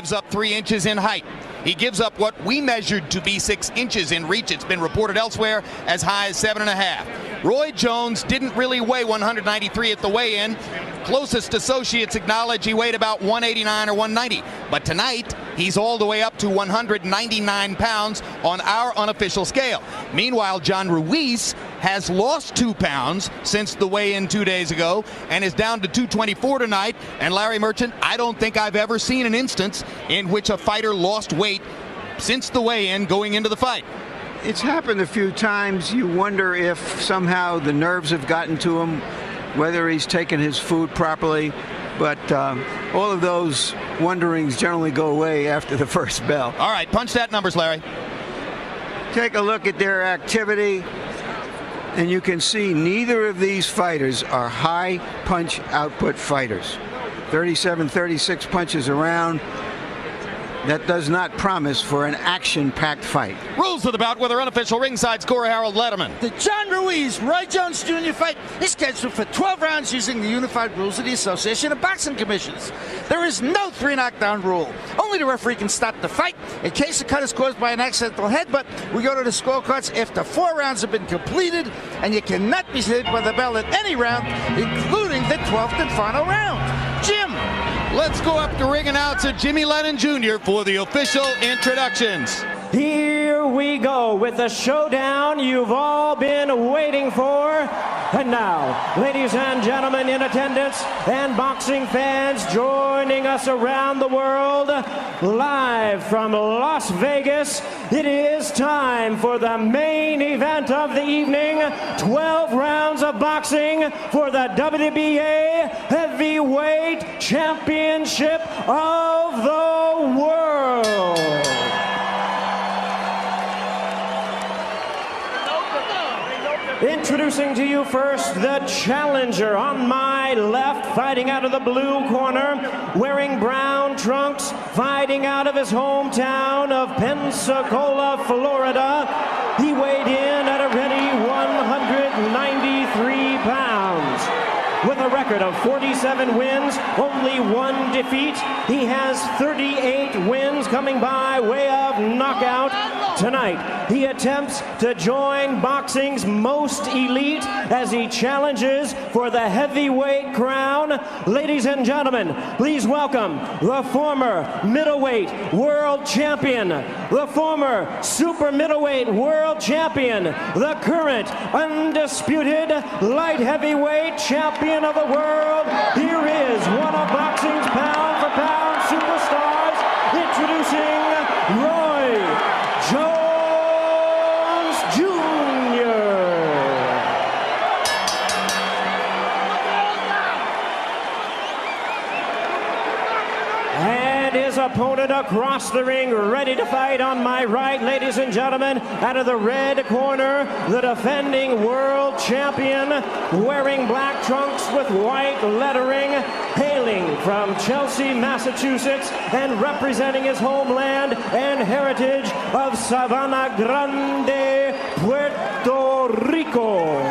gives up 3 inches in height. He gives up what we measured to be 6 inches in reach. It's been reported elsewhere as high as 7.5. Roy Jones didn't really weigh 193 at the weigh-in. Closest associates acknowledge he weighed about 189 or 190. But tonight, he's all the way up to 199 pounds on our unofficial scale. Meanwhile, John Ruiz has lost 2 pounds since the weigh-in 2 days ago and is down to 224 tonight. And Larry Merchant, I don't think I've ever seen an instance in which a fighter lost weight since the weigh-in going into the fight. It's happened a few times. You wonder if somehow the nerves have gotten to him, whether he's taken his food properly. But all of those wonderings generally go away after the first bell. All right, punch that numbers, Larry. Take a look at their activity, and you can see neither of these fighters are high punch output fighters. 37, 36 punches around. That does not promise for an action-packed fight. Rules of the bout with our unofficial ringside scorer, Harold Letterman. The John Ruiz, Roy Jones Jr. fight is scheduled for 12 rounds using the unified rules of the Association of Boxing Commissions. There is no 3 knockdown rule. Only the referee can stop the fight in case the cut is caused by an accidental headbutt. We go to the scorecards after 4 rounds have been completed, and you cannot be hit by the bell at any round, including the 12th and final round. Jim. Let's go up to ring announcer Jimmy Lennon Jr. for the official introductions. Here we go with the showdown you've all been waiting for. And now, ladies and gentlemen in attendance and boxing fans joining us around the world, live from Las Vegas, it is time for the main event of the evening. 12 rounds of boxing for the WBA Heavyweight Championship of the World. Introducing to you first the challenger on my left, fighting out of the blue corner, wearing brown trunks, fighting out of his hometown of Pensacola, Florida. He weighed in at a ready 193 pounds. With a record of 47 wins, only 1 defeat, he has 38 wins coming by way of knockout. Tonight, he attempts to join boxing's most elite as he challenges for the heavyweight crown. Ladies and gentlemen, please welcome the former middleweight world champion, the former super middleweight world champion, the current undisputed light heavyweight champion of the world. Here is one of boxing's pound-for-pound superstars, introducing Roy Jones Jr. And his opponent across the ring, ready to fight on my right, ladies and gentlemen, out of the red corner, the defending world champion, wearing black trunks with white lettering, hailing from Chelsea, Massachusetts, and representing his homeland and heritage of Sabana Grande, Puerto Rico.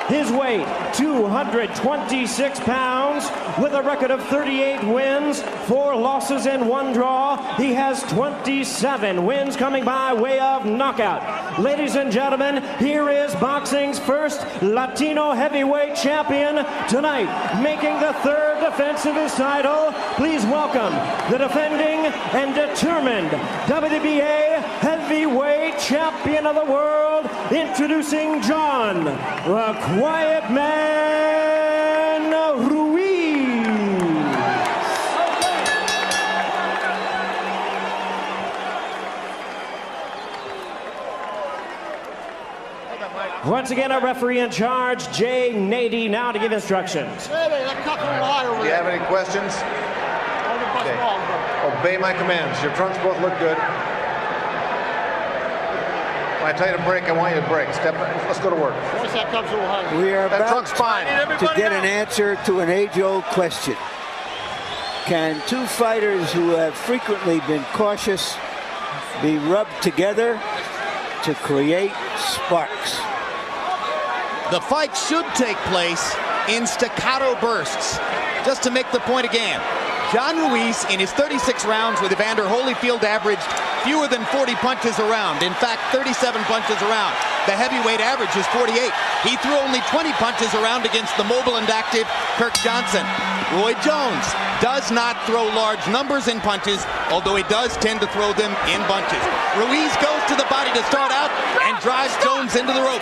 His weight, 226 pounds, with a record of 38 wins, 4 losses and 1 draw. He has 27 wins coming by way of knockout. Ladies and gentlemen, here is boxing's first Latino heavyweight champion tonight, making the 3rd defense of his title. Please welcome the defending and determined WBA heavyweight champion of the world, introducing John, the Quiet Man, Ruiz. Once again, our referee in charge, Jay Nady, now to give instructions. Do you have any questions? Okay. Obey my commands. Your trunks both look good. When I tell you to break, I want you to break. Step. Let's go to work. We are That about trunk's fine. to get an answer to an age-old question. Can 2 fighters who have frequently been cautious be rubbed together to create sparks? The fight should take place in staccato bursts, just to make the point again. John Ruiz, in his 36 rounds with Evander Holyfield, averaged fewer than 40 punches a round. In fact, 37 punches a round. The heavyweight average is 48. He threw only 20 punches around against the mobile and active Kirk Johnson. Roy Jones does not throw large numbers in punches, although he does tend to throw them in bunches. Ruiz goes to the body to start out and drives Jones into the ropes.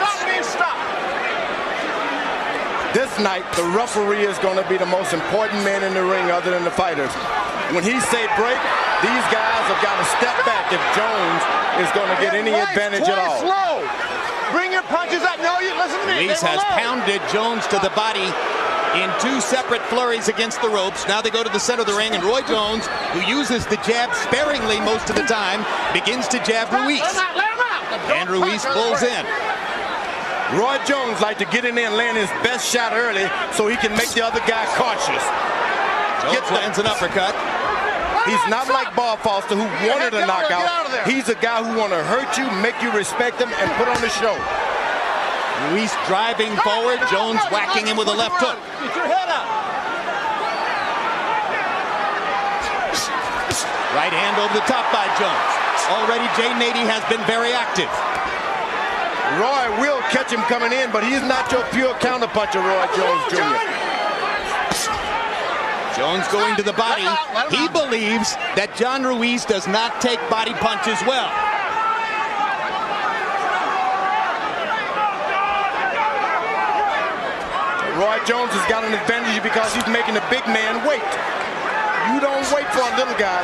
This night, the referee is going to be the most important man in the ring other than the fighters. When he say break, these guys have got to step back if Jones is going to get any advantage at all. Slow. Bring your punches up. No, you listen to me. Ruiz has pounded Jones to the body in two separate flurries against the ropes. Now they go to the center of the ring, and Roy Jones, who uses the jab sparingly most of the time, begins to jab Ruiz. And Ruiz pulls in. Roy Jones like to get in there and land his best shot early so he can make the other guy cautious. Jones lands an uppercut. He's not like Bob Foster, who wanted a knockout. He's a guy who want to hurt you, make you respect him, and put on the show. Ruiz driving forward, Jones whacking him with a left hook. Get your head up. Right hand over the top by Jones. Already Jay Nady has been very active. Roy will catch him coming in, but he's not your pure counterpuncher, Roy Jones Jr. Jones going to the body. He believes that John Ruiz does not take body punches well. Roy Jones has got an advantage because he's making the big man wait. You don't wait for a little guy.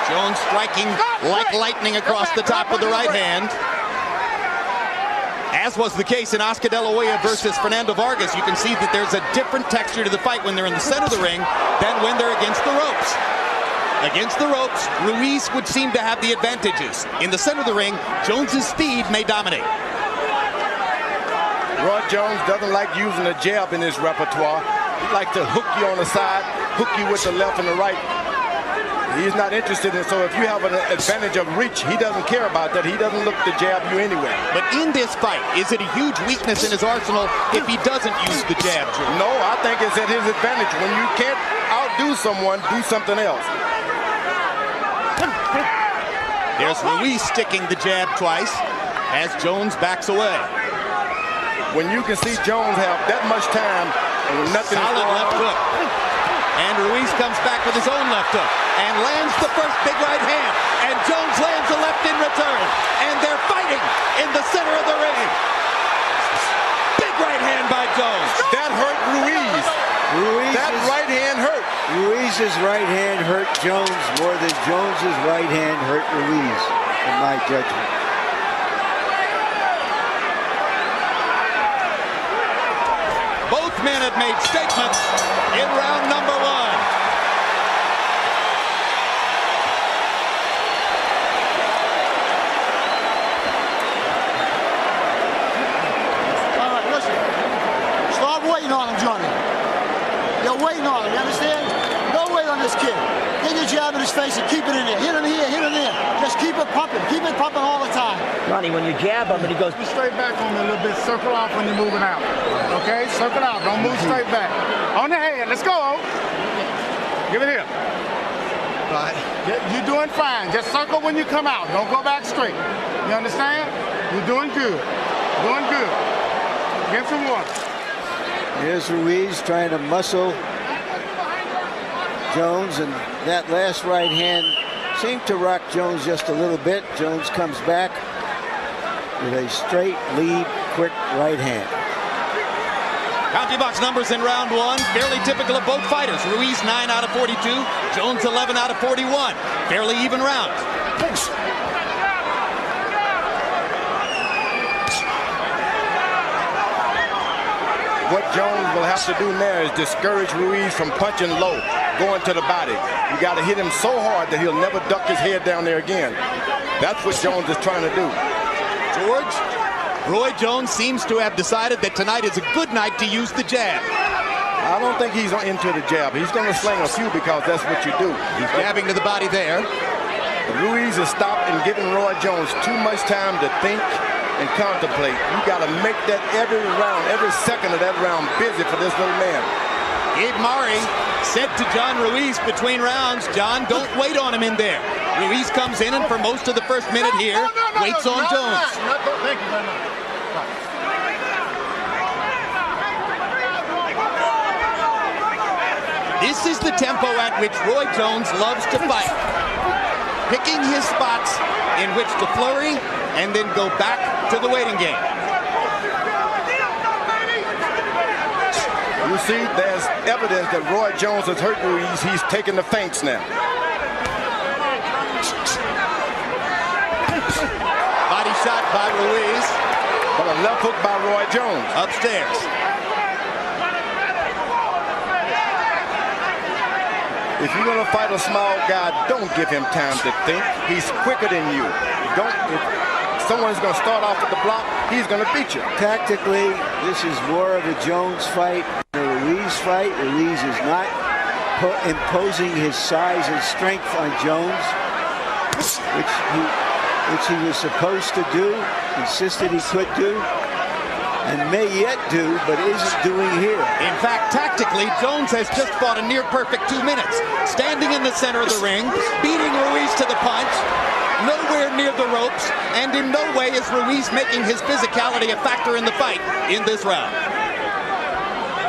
Jones striking like lightning across the top with the right hand. As was the case in Oscar De La Hoya versus Fernando Vargas, you can see that there's a different texture to the fight when they're in the center of the ring than when they're against the ropes. Against the ropes, Ruiz would seem to have the advantages. In the center of the ring, Jones's speed may dominate. Roy Jones doesn't like using a jab in his repertoire. He likes to hook you on the side, hook you with the left and the right. He's not interested in, so if you have an advantage of reach, he doesn't care about that. He doesn't look to jab you anyway. But in this fight, is it a huge weakness in his arsenal if he doesn't use the jab, Drew? No, I think it's at his advantage. When you can't outdo someone, do something else. There's Ruiz sticking the jab twice as Jones backs away. When you can see Jones have that much time and when nothing is solid going left on. hook. And Ruiz comes back with his own left hook and lands the first big right hand. And Jones lands a left in return. And they're fighting in the center of the ring. Big right hand by Jones. That hurt Ruiz. That right hand hurt. Ruiz's right hand hurt Jones more than Jones's right hand hurt Ruiz, in my judgment. Both men have made statements in round number one. All right, listen. Start waiting on him, Johnny. You're waiting on him, you understand? Don't wait on this kid. Get your jab in his face and keep it in there. Hit him here, hit him there. Just keep it pumping. Keep it pumping all the time. Ronnie, when you jab him and he goes... Be straight back on me a little bit. Circle off when you're moving out. Okay? Circle out. Don't move straight back. On the head. Let's go. Give it here. Right. You're doing fine. Just circle when you come out. Don't go back straight. You understand? You're doing good. Doing good. Get some water. Here's Ruiz trying to muscle Jones, and that last right hand seemed to rock Jones just a little bit. Jones comes back with a straight lead, quick right hand. County box numbers in round one, fairly typical of both fighters. Ruiz 9 out of 42, Jones 11 out of 41. Fairly even rounds. What Jones will have to do now is discourage Ruiz from punching low, going to the body. You got to hit him so hard that he'll never duck his head down there again. That's what Jones is trying to do. George, Roy Jones seems to have decided that tonight is a good night to use the jab. I don't think he's into the jab. He's going to sling a few because that's what you do. He's jabbing to the body there. Ruiz has stopped and given Roy Jones too much time to think and contemplate. You got to make that every round, every second of that round busy for this little man. Gabe Murray said to John Ruiz between rounds, John, don't wait on him in there. Ruiz comes in and for most of the first minute here, waits on Jones. Thank you very much. This is the tempo at which Roy Jones loves to fight. Picking his spots in which to flurry and then go back to the waiting game. You see, there's evidence that Roy Jones has hurt Ruiz. He's taking the feints now. Body shot by Ruiz. But a left hook by Roy Jones. Upstairs. If you're going to fight a small guy, don't give him time to think. He's quicker than you. If someone's going to start off with the block, he's going to beat you. Tactically, this is more of a Jones fight than a Ruiz fight. Ruiz is not imposing his size and strength on Jones, which he was supposed to do, insisted he could do, and may yet do, but isn't doing here. In fact, tactically, Jones has just fought a near-perfect 2 minutes. Standing in the center of the ring, beating Ruiz to the punch, nowhere near the ropes, and in no way is Ruiz making his physicality a factor in the fight in this round.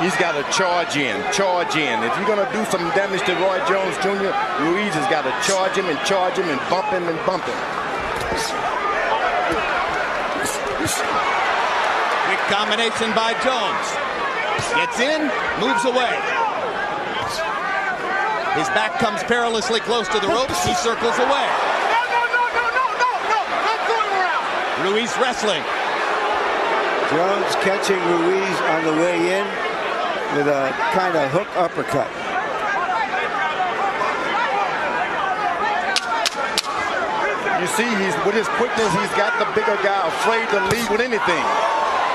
He's got to charge in, charge in. If you're going to do some damage to Roy Jones Jr., Ruiz has got to charge him and bump him and bump him. Quick combination by Jones. Gets in, moves away. His back comes perilously close to the ropes. He circles away. No. Ruiz wrestling. Jones catching Ruiz on the way in with a kind of hook uppercut. You see, with his quickness, he's got the bigger guy afraid to lead with anything.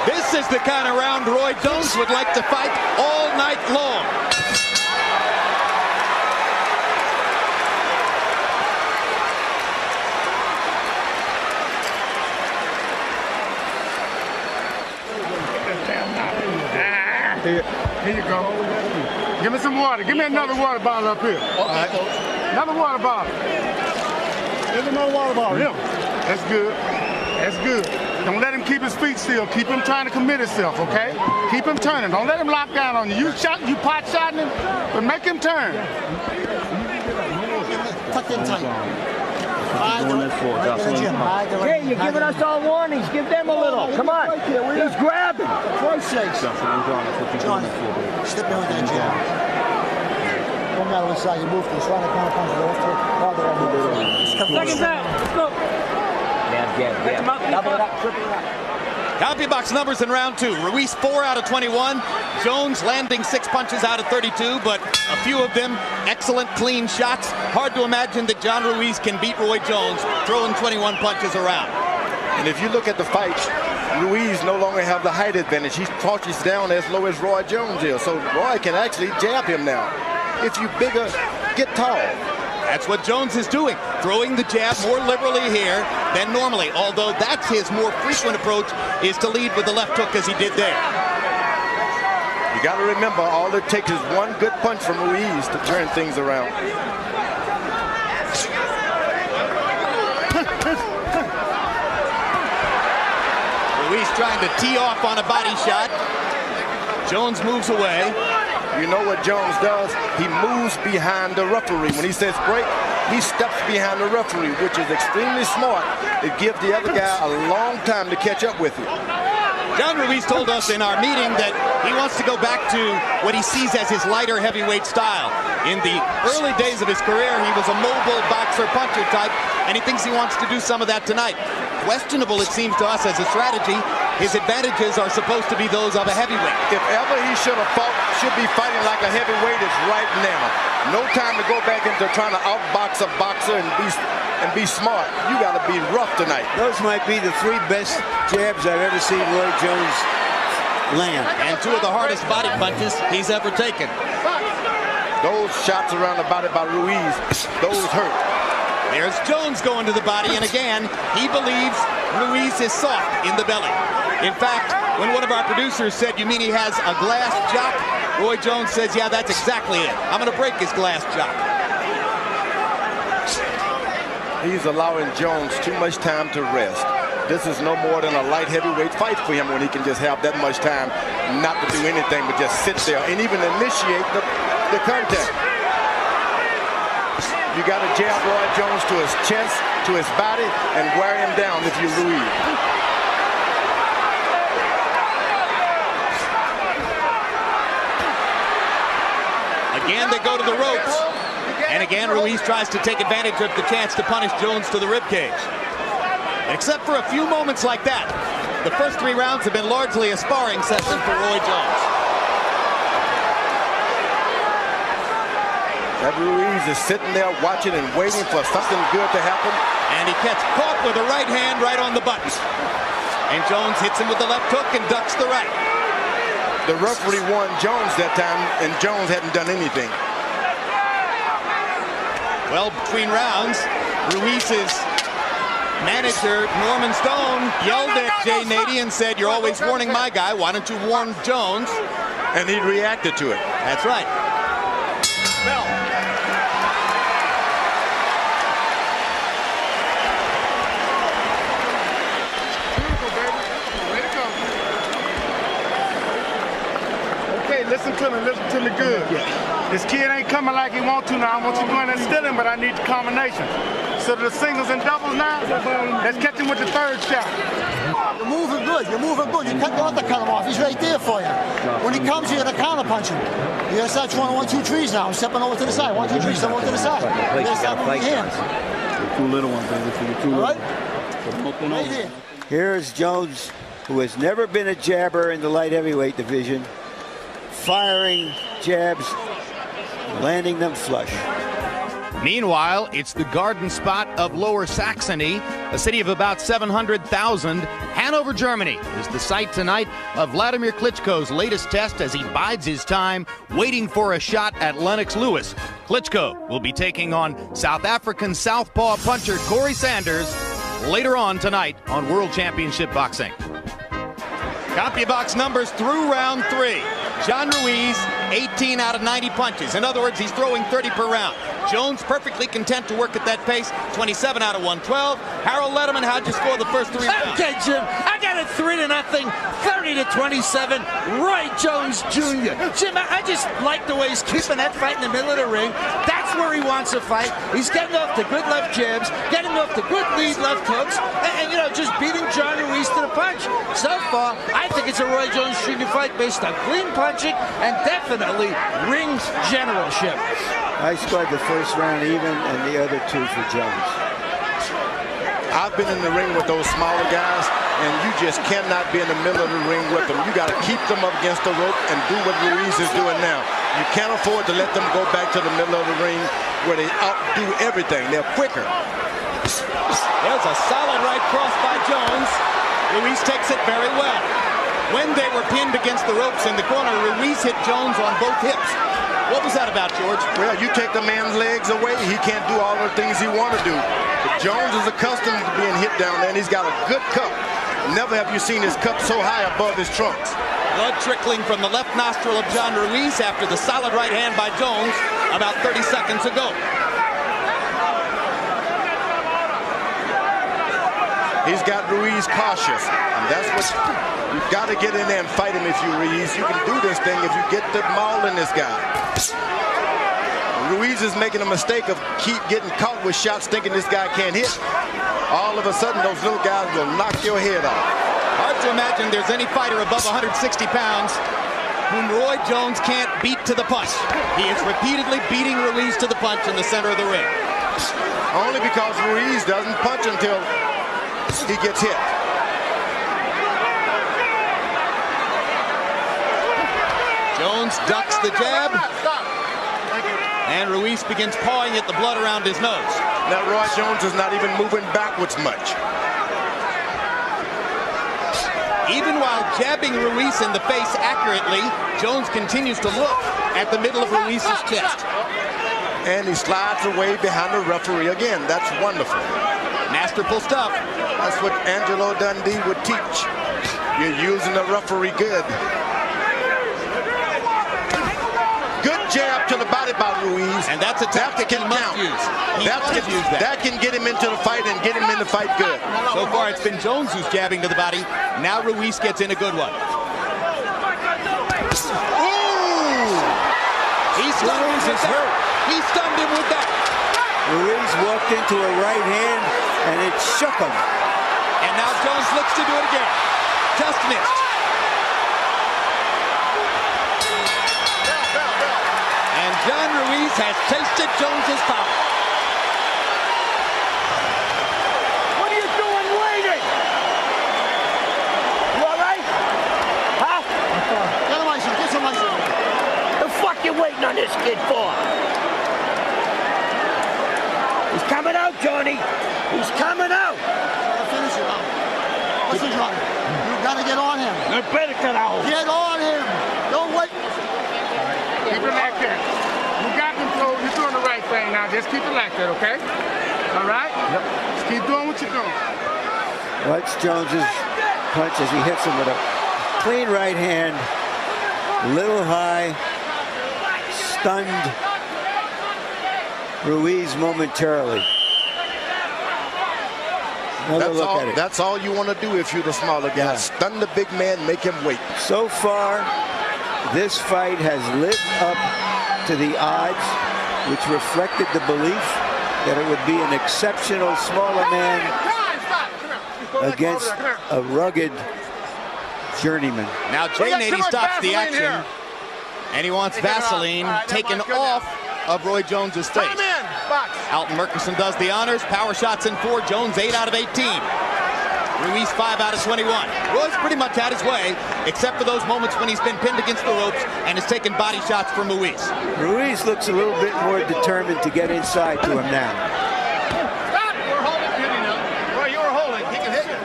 This is the kind of round Roy Jones would like to fight all night long. Here you go. Give me some water. Give me another water bottle up here. Another water bottle. Give me another water bottle. Here. That's good. That's good. Don't let him keep his feet still. Keep him trying to commit himself, okay? Keep him turning. Don't let him lock down on you. You pot shotting him, but make him turn. Tuck in tight. Hey, you're giving us all warnings. Give them a little. Come on. He's grabbing. For Christ's sake. Johnny, step in with that jab. No matter which side you move to, try to counter punch the left hook. Seconds out. Let's go. Double it up, triple it up. CompuBox numbers in round 2. Ruiz 4 out of 21. Jones landing 6 punches out of 32, but a few of them excellent clean shots. Hard to imagine that John Ruiz can beat Roy Jones throwing 21 punches around. And if you look at the fights, Ruiz no longer have the height advantage. He punches down as low as Roy Jones is. So Roy can actually jab him now. If you bigger, get tall. That's what Jones is doing, throwing the jab more liberally here than normally, although that's his more frequent approach, is to lead with the left hook as he did there. You got to remember, all it takes is one good punch from Ruiz to turn things around. Ruiz trying to tee off on a body shot. Jones moves away. You know what Jones does? He moves behind the referee. When he says break, he steps behind the referee, which is extremely smart. It gives the other guy a long time to catch up with you. John Ruiz told us in our meeting that he wants to go back to what he sees as his lighter heavyweight style. In the early days of his career, he was a mobile boxer puncher type, and he thinks he wants to do some of that tonight. Questionable, it seems to us, as a strategy. His advantages are supposed to be those of a heavyweight. If ever he should be fighting like a heavyweight, it's right now. No time to go back into trying to outbox a boxer and be smart. You got to be rough tonight. Those might be the 3 best jabs I've ever seen Roy Jones land. And 2 of the hardest body punches he's ever taken. Those shots around the body by Ruiz, those hurt. There's Jones going to the body, and again, he believes Ruiz is soft in the belly. In fact, when one of our producers said, "You mean he has a glass jock?" Roy Jones says, "Yeah, that's exactly it. I'm going to break his glass jock." He's allowing Jones too much time to rest. This is no more than a light heavyweight fight for him when he can just have that much time not to do anything but just sit there and even initiate the contact. You got to jab Roy Jones to his chest, to his body, and wear him down if you're Ruiz. Again, they go to the ropes. And again, Ruiz tries to take advantage of the chance to punish Jones to the ribcage. Except for a few moments like that, the first 3 rounds have been largely a sparring session for Roy Jones. That Ruiz is sitting there watching and waiting for something good to happen. And he gets caught with a right hand right on the button. And Jones hits him with the left hook and ducks the right. The referee won Jones that time, and Jones hadn't done anything. Well, between rounds, Ruiz's manager, Norman Stone, yelled at Jay Nady and said, "You're always warning my guy. Why don't you warn Jones?" And he reacted to it. That's right. Well, Listen to me good. This kid ain't coming like he want to now. I want you going and stealing, but I need the combination. So the singles and doubles now, let's catch him with the 3rd shot. You're moving good. You're moving good. You cut the undercut him off. He's right there for you. When he comes, you're going to counter punch him. You got to start throwing 1, 2, 3s now. Stepping over to the side. 1, 2, 3, step over to the side. You got to start moving your hands. The 2 little ones, baby. For the 2 All little right? ones. Right here. Here's Jones, who has never been a jabber in the light heavyweight division, firing jabs, landing them flush. meanwhile, it's the garden spot of Lower Saxony, a city of about 700,000. Hanover, Germany is the site tonight of Vladimir Klitschko's latest test as he bides his time, waiting for a shot at Lennox Lewis. Klitschko will be taking on South African southpaw puncher Corey Sanders later on tonight on World Championship Boxing. CompuBox numbers through round 3. John Ruiz, 18 out of 90 punches. In other words, he's throwing 30 per round. Jones perfectly content to work at that pace, 27 out of 112. Harold Letterman, how'd you score the first 3 rounds? Okay, Jim, I got it 3-0, 30-27. Roy Jones Jr. Jim, I just like the way he's keeping that fight in the middle of the ring. That's where he wants to fight. He's getting off the good left jabs, getting off the good lead left hooks, and you know, just beating John Ruiz to the punch. So far, I think it's a Roy Jones Jr. fight based on clean punching and definitely ring generalship. I scored the first round even and the other 2 for Jones. I've been in the ring with those smaller guys, and you just cannot be in the middle of the ring with them. You got to keep them up against the rope and do what Ruiz is doing now. You can't afford to let them go back to the middle of the ring where they outdo everything. They're quicker. There's a solid right cross by Jones. Ruiz takes it very well. When they were pinned against the ropes in the corner, Ruiz hit Jones on both hips. What was that about, George? Well, you take the man's legs away, he can't do all the things he wants to do. But Jones is accustomed to being hit down there, and he's got a good cup. Never have you seen his cup so high above his trunks. Blood trickling from the left nostril of John Ruiz after the solid right hand by Jones about 30 seconds ago. He's got Ruiz cautious, and that's what you've got to get in there and fight him if you Ruiz. You can do this thing if you get the maul in this guy. Ruiz is making a mistake of keep getting caught with shots thinking this guy can't hit. All of a sudden, those little guys will knock your head off. Hard to imagine there's any fighter above 160 pounds whom Roy Jones can't beat to the punch. He is repeatedly beating Ruiz to the punch in the center of the ring. Only because Ruiz doesn't punch until he gets hit. Jones ducks the jab, and Ruiz begins pawing at the blood around his nose. Now Roy Jones is not even moving backwards much. Even while jabbing Ruiz in the face accurately, Jones continues to look at the middle of Ruiz's chest. And he slides away behind the referee again. That's wonderful. Masterful stuff. That's what Angelo Dundee would teach. You're using the referee good. Good jab to the body by Ruiz. And that's a tactic he must use. That can get him into the fight and get him in the fight good. So far, it's been Jones who's jabbing to the body. Now Ruiz gets in a good one. Ooh! He stunned him with that. He stunned him with that. Ruiz walked into a right hand, and it shook him. And now Jones looks to do it again. Just missed. And John Ruiz has tasted Jones's power. What are you doing waiting? You all right? Huh? Get him ice, get some ice. The fuck you waiting on this kid for? He's coming out, Johnny. He's coming out. Finish it out. Listen, Johnny. You gotta get on him. You better get out. Get on him. Don't wait. Keep it like that. You got control. You're doing the right thing now. Just keep it like that, okay? All right? Yep. Just keep doing what you're doing. Watch Jones's punch as he hits him with a clean right hand, little high, stunned Ruiz momentarily. That's all you want to do if you're the smaller guy. Yeah. Stun the big man, make him wait. So far, this fight has lived up to the odds, which reflected the belief that it would be an exceptional smaller man against a rugged journeyman. Now Jay Nady stops the action, and he wants Vaseline taken off of Roy Jones's face. Alton Murchison does the honors. Power shots in 4. Jones 8 out of 18. Ruiz 5 out of 21. Roy's pretty much had his way, except for those moments when he's been pinned against the ropes and has taken body shots from Ruiz. Ruiz looks a little bit more determined to get inside to him now. Stop! We're holding hitting him. Roy, you were holding. He can hit you.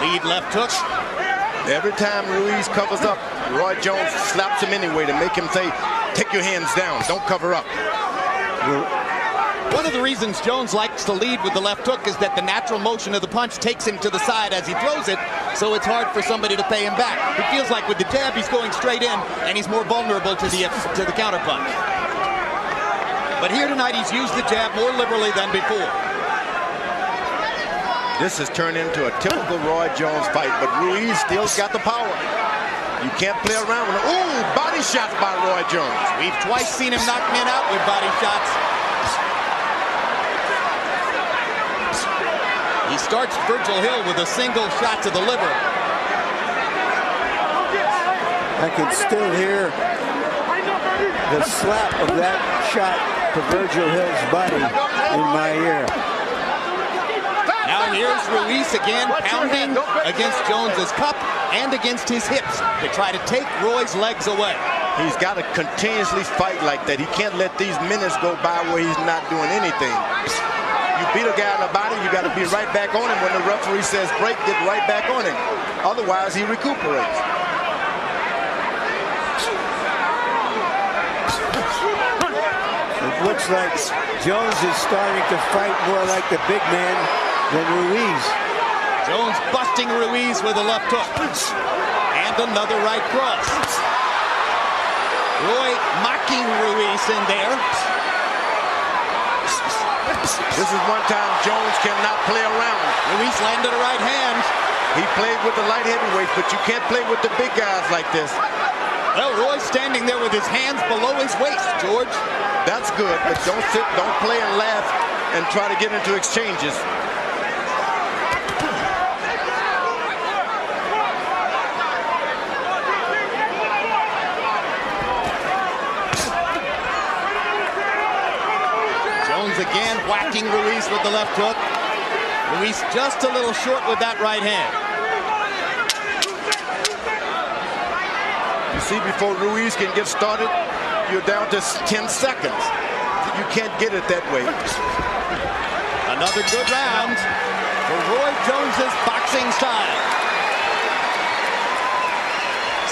Lead left hook. Every time Ruiz covers up, Roy Jones slaps him anyway to make him say, take your hands down, don't cover up. One of the reasons Jones likes to lead with the left hook is that the natural motion of the punch takes him to the side as he throws it, so it's hard for somebody to pay him back. It feels like with the jab, he's going straight in, and he's more vulnerable to the counter punch. But here tonight, he's used the jab more liberally than before. This has turned into a typical Roy Jones fight, but Ruiz still's got the power. You can't play around with him. Ooh, body shots by Roy Jones. We've twice seen him knock men out with body shots. He starts Virgil Hill with a single shot to the liver. I can still hear the slap of that shot to Virgil Hill's body in my ear. Now here's Ruiz again, pounding against Jones's cup and against his hips to try to take Roy's legs away. He's got to continuously fight like that. He can't let these minutes go by where he's not doing anything. You beat a guy in the body, you got to be right back on him. When the referee says break, get right back on him. Otherwise, he recuperates. It looks like Jones is starting to fight more like the big man than Ruiz. Jones busting Ruiz with a left hook. And another right cross. Roy mocking Ruiz in there. This is one time Jones cannot play around. Ruiz landed a right hand. He played with the light heavyweights, but you can't play with the big guys like this. Well, Roy's standing there with his hands below his waist, George. That's good, but don't sit, don't play and laugh and try to get into exchanges. Again, whacking Ruiz with the left hook. Ruiz just a little short with that right hand. You see, before Ruiz can get started, you're down to 10 seconds. You can't get it that way. Another good round for Roy Jones's boxing style.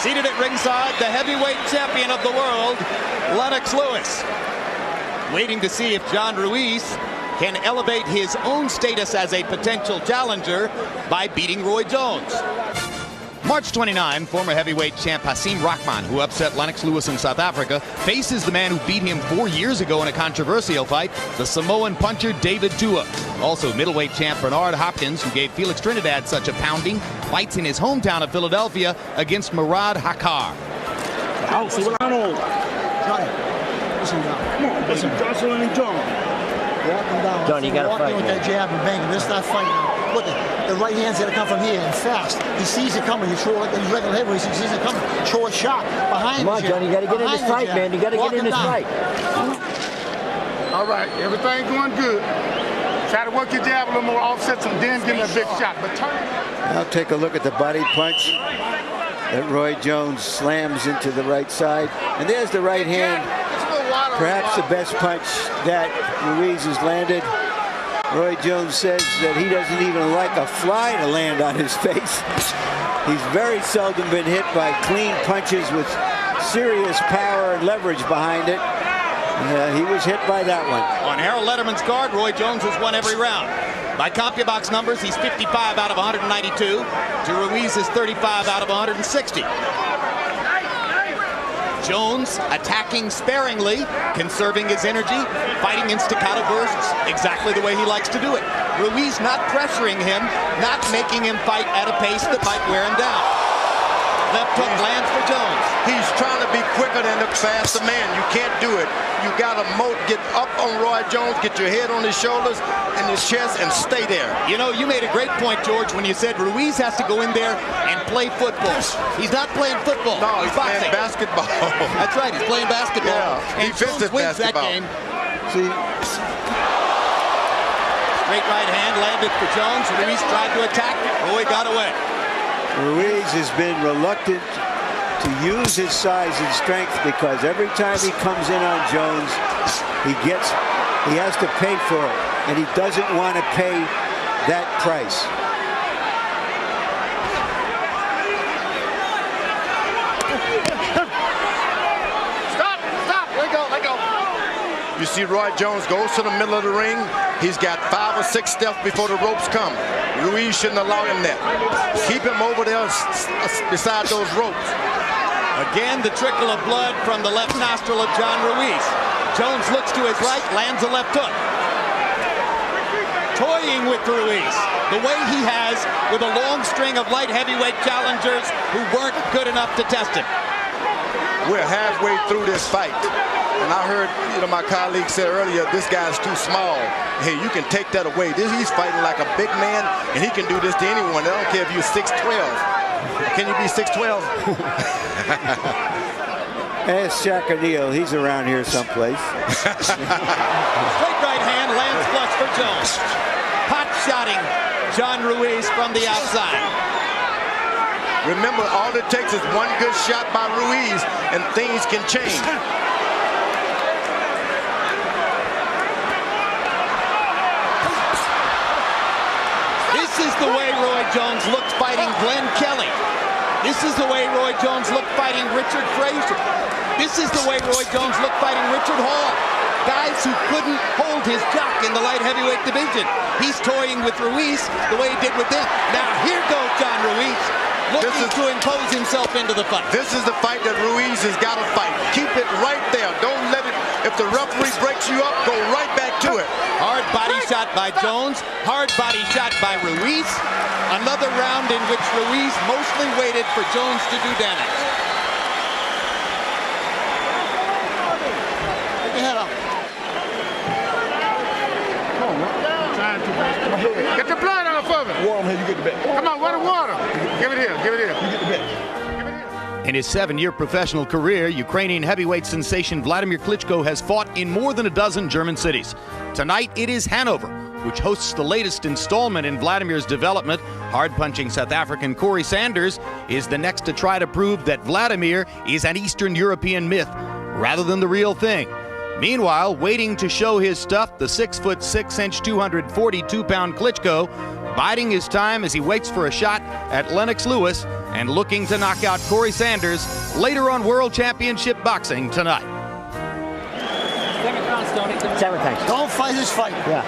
Seated at ringside, the heavyweight champion of the world, Lennox Lewis. Waiting to see if John Ruiz can elevate his own status as a potential challenger by beating Roy Jones. March 29, former heavyweight champ Hasim Rahman, who upset Lennox Lewis in South Africa, faces the man who beat him 4 years ago in a controversial fight, the Samoan puncher David Tua. Also, middleweight champ Bernard Hopkins, who gave Felix Trinidad such a pounding, fights in his hometown of Philadelphia against Murad Hakar. Out, see what I'm on. Johnny, listen down. Come on, listen. Jocelyn and John. Walk him down. Johnny, you got to fight. Walk in with that jab and bang him. Let's not fight now. Look, the right hand's going to come from here and fast. He sees it coming. You throw like a regular heavyweight. He sees it coming. Throw a shot behind him. Come on, Johnny, you got to get in this fight, man. You got to get in this fight. All right, everything going good. Try to work your jab a little more, offset some, then give him a big shot. But turn. Now take a look at the body punch that Roy Jones slams into the right side. And there's the right hand. Perhaps the best punch that Ruiz has landed. Roy Jones says that he doesn't even like a fly to land on his face. He's very seldom been hit by clean punches with serious power and leverage behind it. He was hit by that one. On Harold Letterman's card, Roy Jones has won every round. By CompuBox numbers, he's 55 out of 192 to Ruiz's 35 out of 160. Jones attacking sparingly, conserving his energy, fighting in staccato bursts, exactly the way he likes to do it. Ruiz not pressuring him, not making him fight at a pace that might wear him down. Left hook lands for Jones. He's trying to be quicker than the faster man. You can't do it. You got to get up on Roy Jones, get your head on his shoulders and his chest, and stay there. You know, you made a great point, George, when you said Ruiz has to go in there and play football. He's not playing football. No, he's playing basketball. That's right, he's playing basketball. Yeah, and Jones wins that game. See, Straight right hand landed for Jones. Ruiz tried to attack. Roy got away. Ruiz has been reluctant to use his size and strength because every time he comes in on Jones, he has to pay for it, and he doesn't want to pay that price. Stop, let go. You see Roy Jones goes to the middle of the ring. He's got 5 or 6 steps before the ropes come. Ruiz shouldn't allow him that. Keep him over there beside those ropes. Again, the trickle of blood from the left nostril of John Ruiz. Jones looks to his right, lands a left hook. Toying with Ruiz, the way he has with a long string of light heavyweight challengers who weren't good enough to test him. We're halfway through this fight. And I heard, my colleague said earlier, this guy's too small. Hey, you can take that away. He's fighting like a big man, and he can do this to anyone. I don't care if you're 6'12". Can you be 6'12"? Ask Shaq O'Neal. He's around here someplace. Straight right hand lands flush for Jones. Pot-shotting John Ruiz from the outside. Remember, all it takes is one good shot by Ruiz, and things can change. This is the way Roy Jones looked fighting Glenn Kelly. This is the way Roy Jones looked fighting Richard Frazier. This is the way Roy Jones looked fighting Richard Hall. Guys who couldn't hold his jock in the light heavyweight division. He's toying with Ruiz the way he did with them. Now here goes John Ruiz, looking to impose himself into the fight. This is the fight that Ruiz has got to fight. Keep it right there. Don't let it, if the referee breaks you up, go right back to it. Hard body shot by Jones, hard body shot by Ruiz. Another round in which Ruiz mostly waited for Jones to do damage. Get your head up. Get the blood off of it. Warm here, you get the bet. Come on, water. Give it here. You get the bet. In his 7-year professional career, Ukrainian heavyweight sensation Vladimir Klitschko has fought in more than a dozen German cities. Tonight, it is Hanover, which hosts the latest installment in Vladimir's development. Hard-punching South African Corey Sanders is the next to try to prove that Vladimir is an Eastern European myth rather than the real thing. Meanwhile, waiting to show his stuff, the 6'6", 242-pound Klitschko, biding his time as he waits for a shot at Lennox Lewis and looking to knock out Corey Sanders later on World Championship Boxing tonight. 7 times. Don't fight his fight. Yeah.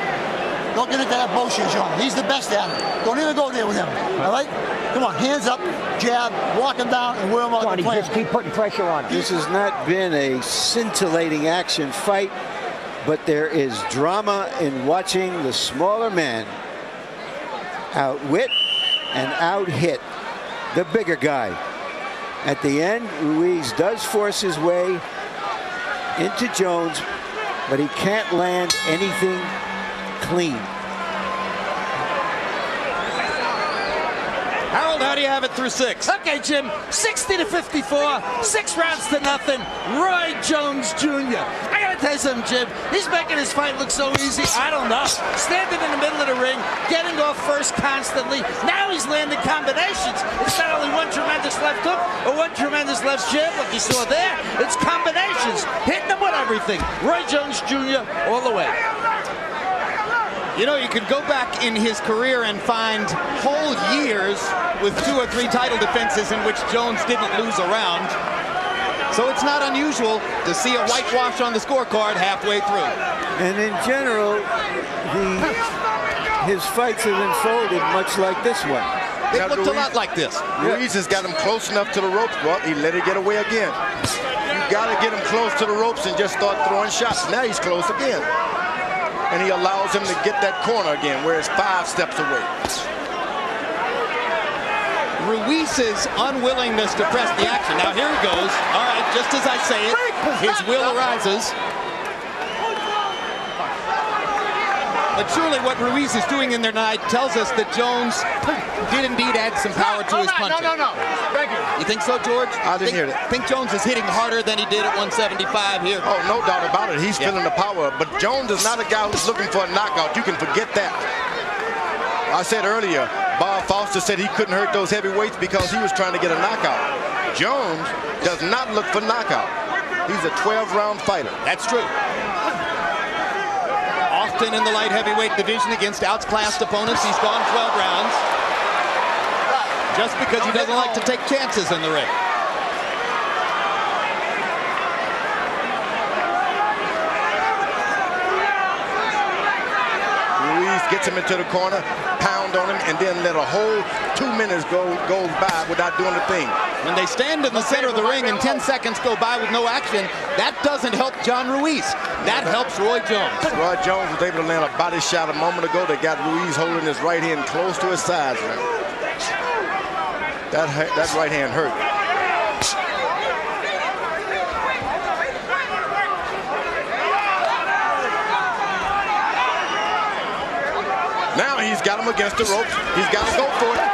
Don't get into that bullshit, John. He's the best at it. Don't even go there with him. All right? Come on, hands up, jab, walk him down, and wear him out the plan. Just keep putting pressure on him. This has not been a scintillating action fight, but there is drama in watching the smaller man outwit and out-hit the bigger guy. At the end, Ruiz does force his way into Jones, but he can't land anything clean. Harold, how do you have it through 6? Okay, Jim, 60-54, 6 rounds to nothing. Roy Jones Jr. I gotta tell you something, Jim. He's making his fight look so easy. I don't know. Standing in the middle of the ring, getting off first constantly. Now he's landing combinations. It's not only one tremendous left hook or one tremendous left jab like you saw there. It's combinations, hitting them with everything. Roy Jones Jr. all the way. You know, you could go back in his career and find whole years with 2 or 3 title defenses in which Jones didn't lose a round. So it's not unusual to see a whitewash on the scorecard halfway through. And in general, his fights have unfolded much like this one. It looked a lot like this. Ruiz has got him close enough to the ropes. Well, he let it get away again. You got to get him close to the ropes and just start throwing shots. Now he's close again. And he allows him to get that corner again, where it's 5 steps away. Ruiz's unwillingness to press the action. Now here he goes. All right, just as I say it, his will arises. But surely what Ruiz is doing in there tonight tells us that Jones did indeed add some power to his punching. No. Thank you. You think so, George? I didn't hear that. Think Jones is hitting harder than he did at 175 here? Oh, no doubt about it. He's feeling the power. But Jones is not a guy who's looking for a knockout. You can forget that. I said earlier, Bob Foster said he couldn't hurt those heavyweights because he was trying to get a knockout. Jones does not look for knockout. He's a 12-round fighter. That's true. Often in the light heavyweight division against outclassed opponents, he's gone 12 rounds. Just because he doesn't like to take chances in the ring. Ruiz gets him into the corner, pound on him, and then let a whole 2 minutes go by without doing a thing. When they stand in the center of the ring and 10 seconds go by with no action, that doesn't help John Ruiz. That helps Roy Jones. Roy Jones was able to land a body shot a moment ago that got Ruiz holding his right hand close to his sides. That right hand hurt. Now he's got him against the ropes. He's got to go for it.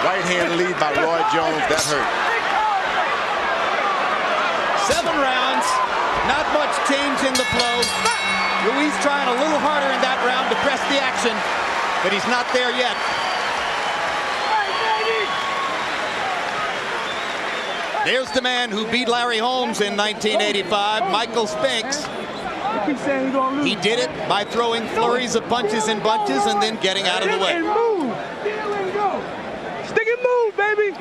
Right hand lead by Roy Jones. That hurt. 7 rounds. Not much change in the flow. Ruiz trying a little harder in that round to press the action, but he's not there yet. There's the man who beat Larry Holmes in 1985, Michael Spinks. He did it by throwing flurries of punches and bunches and then getting out of the way. Stick and move, baby.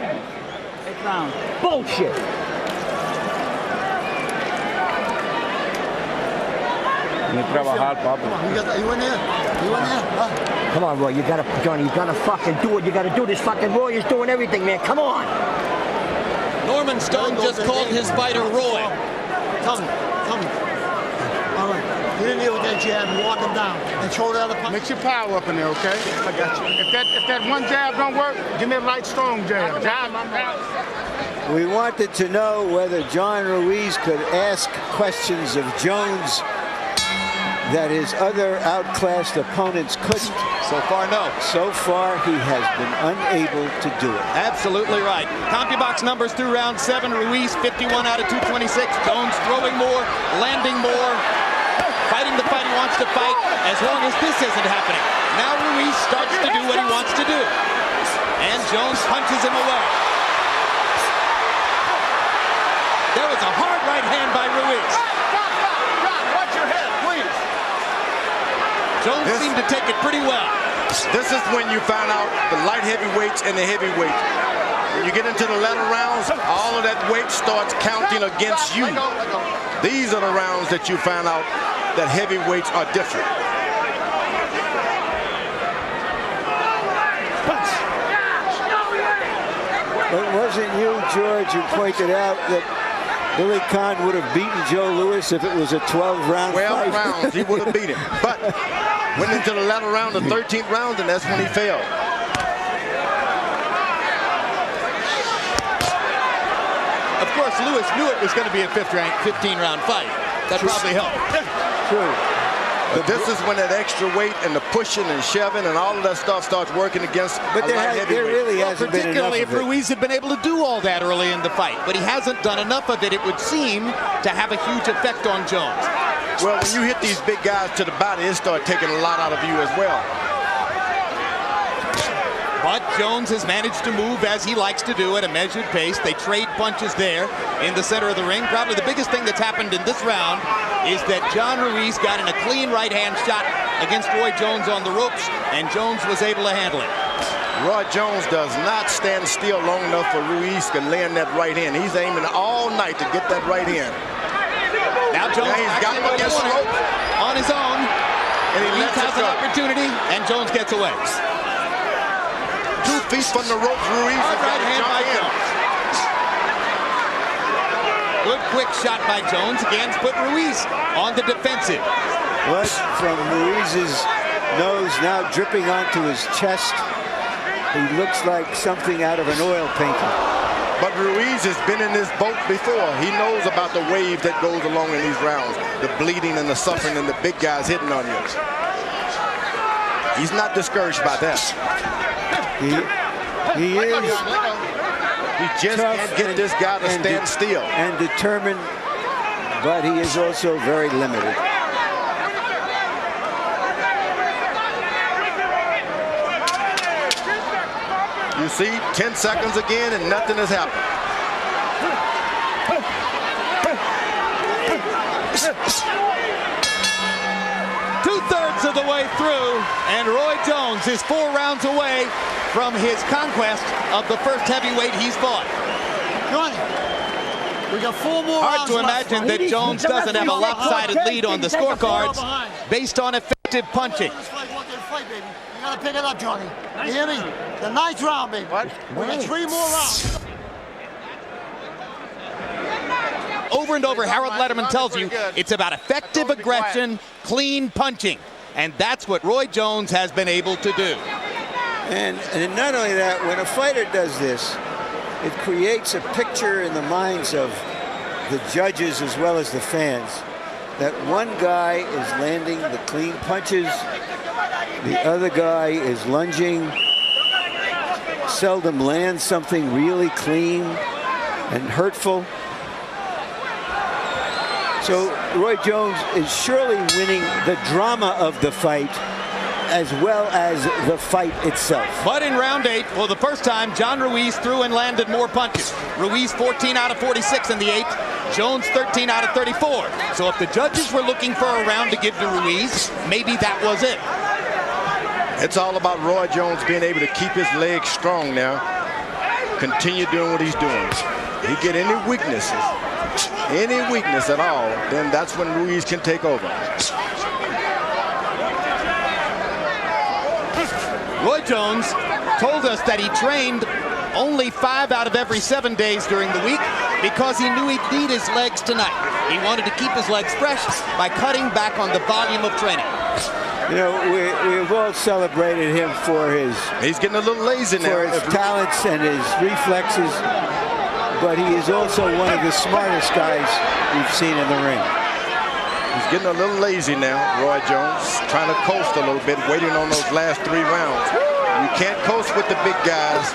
Bullshit. Trabajar, Papa. You in there? Huh? Come on, Roy. You gotta, Johnny. You gotta fucking do it. You gotta do this. Fucking Roy is doing everything, man. Come on. Norman Stone just called his fighter Roy. Tell me. All right. Get in there with that jab and walk him down and throw the other punch. Mix your power up in there, okay? I got you. If that one jab don't work, give me a light, strong jab. Jab. We wanted to know whether John Ruiz could ask questions of Jones that his other outclassed opponents couldn't. So far, no. So far, he has been unable to do it. Absolutely right. CompuBox numbers through round 7. Ruiz 51 out of 226. Jones throwing more, landing more, fighting the fight he wants to fight, as long as this isn't happening. Now Ruiz starts to do what he wants to do. And Jones punches him away. There was a hard right hand by Ruiz. Watch your head, please. Jones seemed to take it pretty well. This is when you find out the light heavyweights and the heavyweights. When you get into the latter rounds, all of that weight starts counting against you. These are the rounds that you find out that heavyweights are different. But wasn't you, George, who pointed out that Billy Conn would have beaten Joe Louis if it was a 12-round fight? 12 rounds, he would have beat him. But went into the latter round, the 13th round, and that's when he failed. Of course, Louis knew it was going to be a 15-round fight. That probably helped. True. But this is when that extra weight and the pushing and shoving and all of that stuff starts working against But a light heavyweight. there really hasn't been enough Particularly if of it. Ruiz had been able to do all that early in the fight. But he hasn't done enough of it, it would seem, to have a huge effect on Jones. Well, when you hit these big guys to the body, it starts taking a lot out of you as well. But Jones has managed to move as he likes to do at a measured pace. They trade punches there in the center of the ring. Probably the biggest thing that's happened in this round is that John Ruiz got in a clean right-hand shot against Roy Jones on the ropes, and Jones was able to handle it. Roy Jones does not stand still long enough for Ruiz to land that right hand. He's aiming all night to get that right hand. Now Jones he's got him against the ropes on his own, and he Ruiz lets has it an go. opportunity, and Jones gets away. 2 feet from the ropes, Ruiz has got Right to hand jump by in. Jones. Good quick shot by Jones. Again, put Ruiz on the defensive. Blood from Ruiz's nose now dripping onto his chest. He looks like something out of an oil painting. But Ruiz has been in this boat before. He knows about the wave that goes along in these rounds. The bleeding and the suffering and the big guys hitting on you. He's not discouraged by that. He is He just tough can't get this guy to stand still. and determined, but he is also very limited. You see, 10 seconds again and nothing has happened. Two-thirds of the way through, and Roy Jones is 4 rounds away from his conquest of the first heavyweight he's fought. Johnny, we got 4 more Hard rounds to left. imagine that Jones doesn't have a lopsided lead on the scorecards based on effective punching. This fight, walk in the fight, baby. You gotta pick it up, Johnny. You hear me? The 9th round, baby. What? We got 3 more rounds. Over and over, Harold Letterman tells you it's about effective aggression, clean punching. And that's what Roy Jones has been able to do. And not only that, when a fighter does this, it creates a picture in the minds of the judges as well as the fans that one guy is landing the clean punches, the other guy is lunging, seldom lands something really clean and hurtful. So Roy Jones is surely winning the drama of the fight as well as the fight itself. But in round 8, for the first time, John Ruiz threw and landed more punches. Ruiz 14 out of 46 in the 8th, Jones 13 out of 34. So if the judges were looking for a round to give to Ruiz, maybe that was it. It's all about Roy Jones being able to keep his legs strong now. Continue doing what he's doing. He get any weakness at all, then that's when Ruiz can take over. Roy Jones told us that he trained only 5 out of every 7 days during the week because he knew he'd need his legs tonight. He wanted to keep his legs fresh by cutting back on the volume of training. You know, we've all celebrated him for his... He's getting a little lazy now. For his talents and his reflexes, but he is also one of the smartest guys we've seen in the ring. He's getting a little lazy now, Roy Jones, trying to coast a little bit, waiting on those last 3 rounds. You can't coast with the big guys.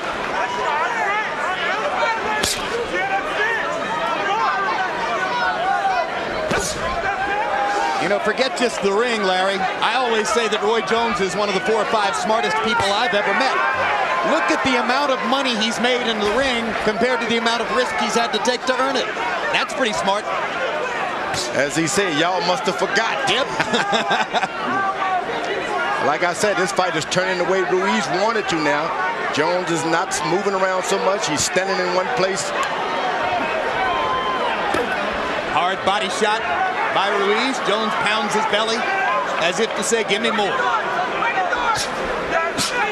You know, forget just the ring, Larry. I always say that Roy Jones is one of the 4 or 5 smartest people I've ever met. Look at the amount of money he's made in the ring compared to the amount of risk he's had to take to earn it. That's pretty smart. As he said, y'all must have forgot. Yep. Like I said, this fight is turning the way Ruiz wanted to now. Jones is not moving around so much. He's standing in one place. Hard body shot by Ruiz. Jones pounds his belly as if to say, give me more.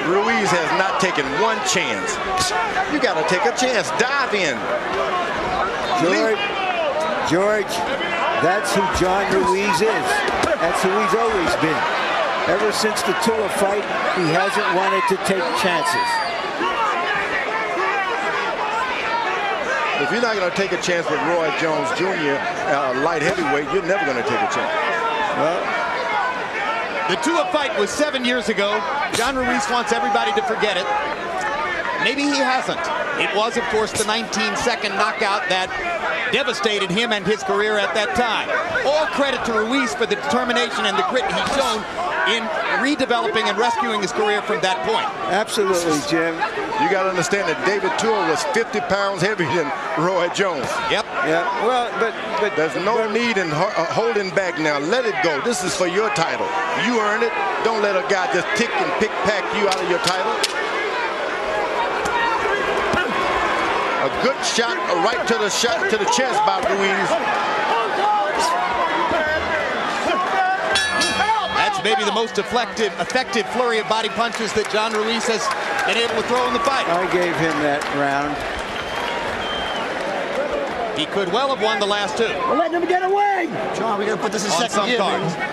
Ruiz has not taken one chance. You got to take a chance. Dive in. George, that's who John Ruiz is. That's who he's always been. Ever since the Tua fight, he hasn't wanted to take chances. If you're not going to take a chance with Roy Jones Jr., light heavyweight, you're never going to take a chance. Well, the Tua fight was 7 years ago. John Ruiz wants everybody to forget it. Maybe he hasn't. It was, of course, the 19-second knockout that devastated him and his career at that time. All credit to Ruiz for the determination and the grit he's shown in redeveloping and rescuing his career from that point. Absolutely, Jim. You got to understand that David Tua was 50 pounds heavier than Roy Jones. Yep. Yeah. Well, but there's no need in holding back now. Let it go. This is for your title. You earn it. Don't let a guy just tick and pick-pack you out of your title. A good shot right to the chest by Ruiz. That's maybe the most effective flurry of body punches that John Ruiz has been able to throw in the fight. I gave him that round. He could well have won the last two. We're letting him get away. John, we got to put this in On second some gear, cards. baby.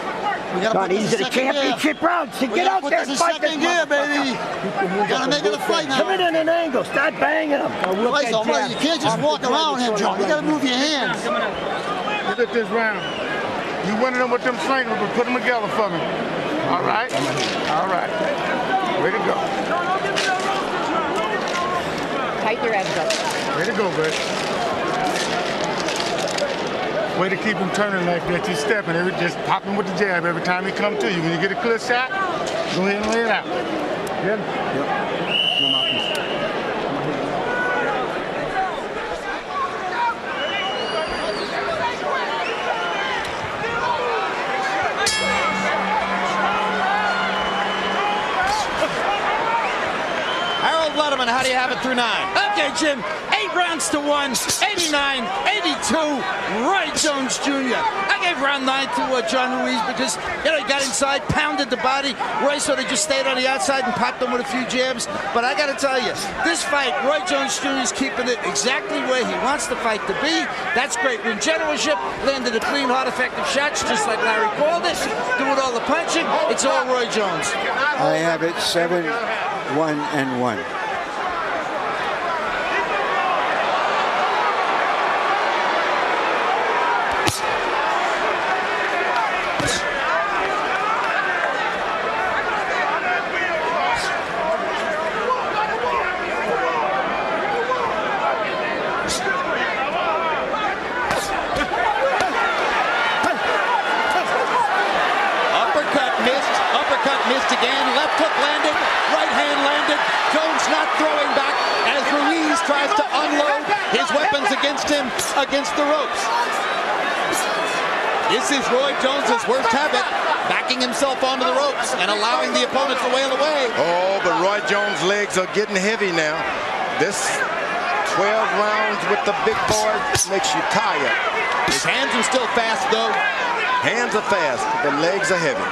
We got to put These this are in the second gear. championship rounds. So get out Put there this in and fight this second gear, baby. We got to make it a fight now. Come in an angle. Start banging him. Place on, you can't just walk around him, John. You got to move your hands. Look at this round. You winning them with them singles, but put them together for me. All right? All right. Way to go. Tighten your abs up. Way to go, baby. Way to keep him turning like that. He's stepping. Just pop him with the jab every time he come to you. When you get a clear shot, go ahead and lay it out. Good? Yep. Letterman, how do you have it through 9? Okay, Jim, 8 rounds to 1, 89, 82, Roy Jones Jr. I gave round 9 to John Ruiz because, he got inside, pounded the body. Roy sort of just stayed on the outside and popped him with a few jabs. But I got to tell you, this fight, Roy Jones Jr. is keeping it exactly where he wants the fight to be. That's great. Ring generalship, landed a clean, hard, effective shots, just like Larry called it. Doing all the punching, it's all Roy Jones. I have it 7-1-1. Again, left hook landed, right hand landed. Jones not throwing back as Ruiz tries to unload his weapons against him against the ropes. This is Roy Jones's worst habit, backing himself onto the ropes and allowing the opponent to wail away. Oh, but Roy Jones' legs are getting heavy now. This 12 rounds with the big boy makes you tired. His hands are still fast, though. Hands are fast, the legs are heavy.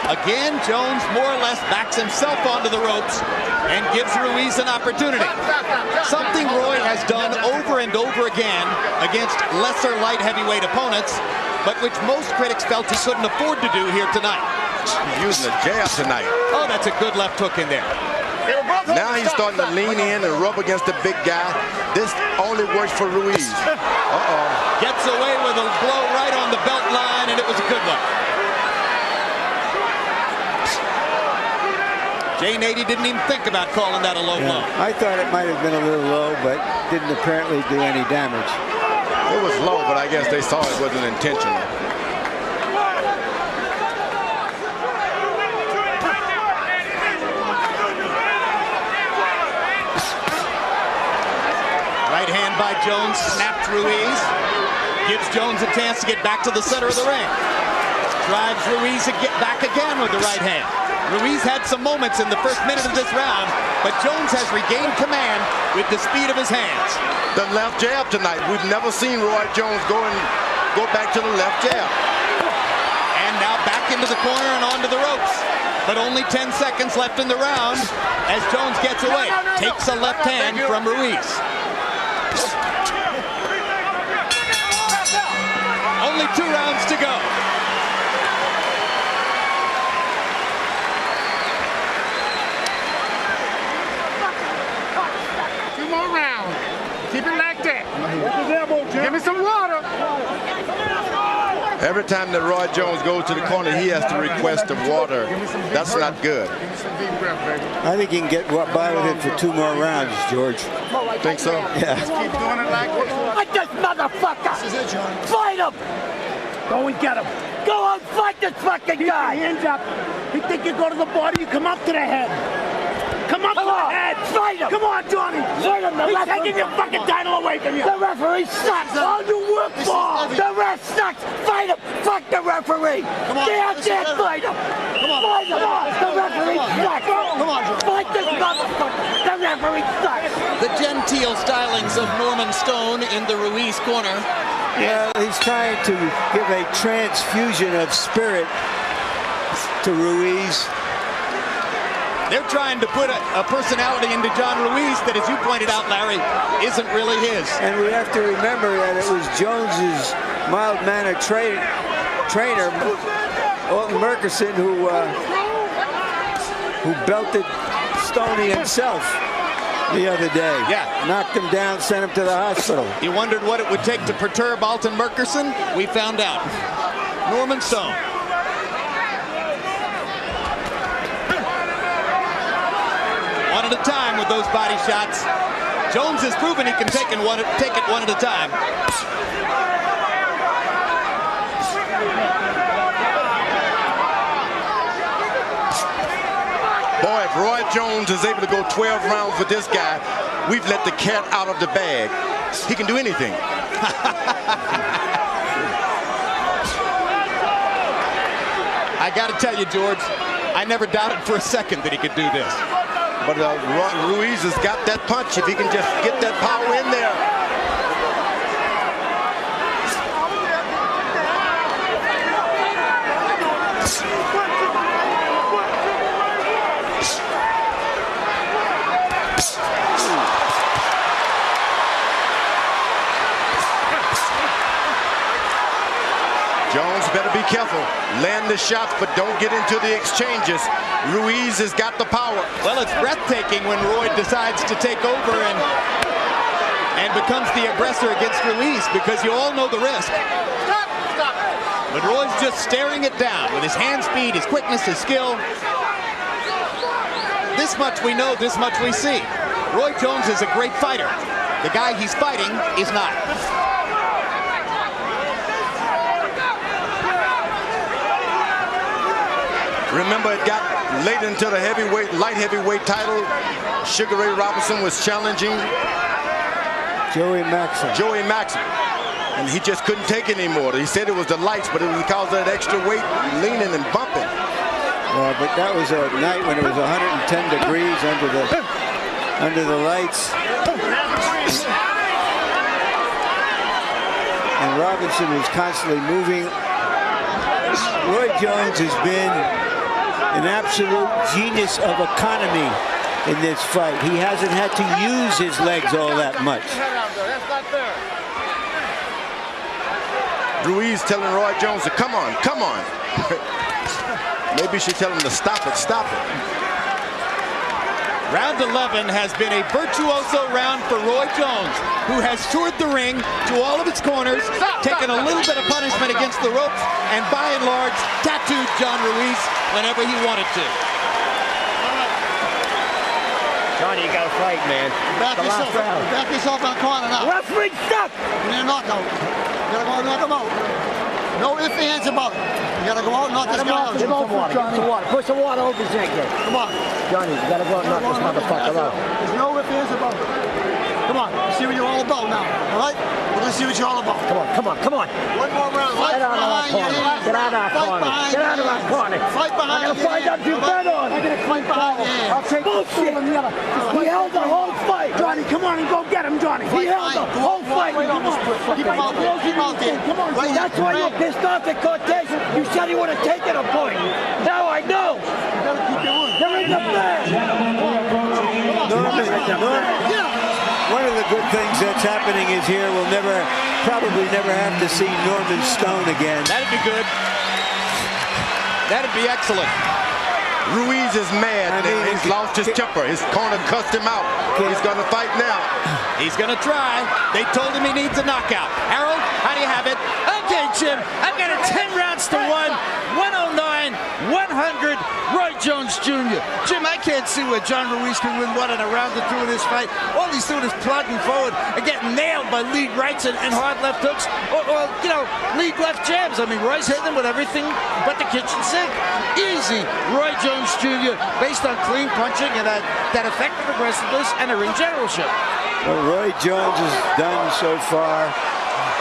Again, Jones more or less backs himself onto the ropes and gives Ruiz an opportunity. Something Roy has done over and over again against lesser light heavyweight opponents, but which most critics felt he couldn't afford to do here tonight. He's using a jab tonight. Oh, that's a good left hook in there. Now he's starting to lean in and rub against the big guy. This only works for Ruiz. Uh-oh. Gets away with a blow right on the belt line, and it was a good one. Jay Nady didn't even think about calling that a low blow. I thought it might have been a little low, but didn't apparently do any damage. It was low, but I guess they saw it wasn't intentional. Right hand by Jones snapped Ruiz. Gives Jones a chance to get back to the center of the ring. Drives Ruiz back again with the right hand. Ruiz had some moments in the first minute of this round, but Jones has regained command with the speed of his hands. The left jab tonight. We've never seen Roy Jones go back to the left jab. And now back into the corner and onto the ropes. But only 10 seconds left in the round as Jones gets away. Takes a left hand from Ruiz. Only 2 rounds to go. Keep it like that. Give me some water. Every time that Roy Jones goes to the corner, he has to request the water. That's not good. I think he can get by with it for 2 more rounds, George. Think so? Yeah. Keep doing it like this. Fight this motherfucker! This is it, John. Fight him! Go and get him. Go and fight this fucking guy! Hands up. You think you go to the body, you come up to the head. Come up to the head! Fight him! Come on, Johnny! Fight him! He's taking your fucking title away from you! The referee sucks! All you work for! The ref sucks! Fight him! Fuck the referee! Come on! Get out there! Fight him! Come on! Fight him! The referee sucks! Come on, Johnny! Fight this motherfucker! The referee sucks! The genteel stylings of Norman Stone in the Ruiz corner. Yeah, he's trying to give a transfusion of spirit to Ruiz. They're trying to put a personality into John Ruiz that, as you pointed out, Larry, isn't really his. And we have to remember that it was Jones's mild-mannered trainer, Alton Murchison, who belted Stoney himself the other day. Yeah. Knocked him down, sent him to the hospital. You wondered what it would take to perturb Alton Murchison? We found out. Norman Stone. One at a time with those body shots. Jones has proven he can take it one at a time. Boy, if Roy Jones is able to go 12 rounds with this guy, we've let the cat out of the bag. He can do anything. I got to tell you, George, I never doubted for a second that he could do this. But Ruiz has got that punch if he can just get that power in there. Jones better be careful. Land the shots, but don't get into the exchanges. Ruiz has got the power. Well, it's breathtaking when Roy decides to take over and becomes the aggressor against Ruiz, because you all know the risk. But Roy's just staring it down with his hand speed, his quickness, his skill. This much we know, this much we see. Roy Jones is a great fighter. The guy he's fighting is not. Remember, it got late into the light heavyweight title. Sugar Ray Robinson was challenging Joey Maxim. And he just couldn't take it anymore. He said it was the lights, but it was because of that extra weight, leaning and bumping. Yeah, but that was a night when it was 110 degrees under the lights. And Robinson was constantly moving. Roy Jones has been an absolute genius of economy in this fight. He hasn't had to use his legs all that much. Ruiz telling Roy Jones to come on, come on. Maybe she tell him to stop it, stop it. Round 11 has been a virtuoso round for Roy Jones, who has toured the ring to all of its corners, taken a little bit of punishment against the ropes, and by and large tattooed John Ruiz whenever he wanted to. Johnny, you gotta fight, man. Back yourself on the corner now. Referee, stop! You need a knockout. You gotta go out and knock him out. No ifs, ands about it. You gotta go out and knock this guy out. Get some water. Put some water over his neck here. Come on. Johnny, you gotta go out and knock this motherfucker out. There's no ifs, ands about it. Come on. Let's see what you're all about now. All right? We're going to see what you're all about. Come on, come on, come on. One more round. Fight behind your hands. Get out of our corner. Get out of our corner. Fight behind your hands. I'm going to find out you bet on. I'm going to fight behind your hands. I'll take bullshit. He held the whole fight. Johnny, come on and go get him, Johnny. He held the whole fight. Come on. Keep him out there. Keep him out there. Come on. That's why you're pissed off at Cortez. You said he would have taken a point. Now I know. You got to keep going. They're in the bag. One of the good things that's happening is here we'll probably never have to see Norman Stone again. That'd be good. That'd be excellent. Ruiz is mad. He's lost his temper. His corner cussed him out. He's going to fight now. He's going to try. They told him he needs a knockout. Harold, how do you have it? Okay, Jim, I've got it 10 rounds to 1. 109, 100, Roy Jones Jr. Jim, I can't see where John Ruiz can win one in a round or two in this fight. All he's doing is plugging forward and getting nailed by lead rights and hard left hooks or lead left jabs. I mean, Roy's hitting him with everything but the kitchen sink. Easy, Roy Jones Jr. based on clean punching and that effective aggressiveness and a ring generalship. What Roy Jones has done so far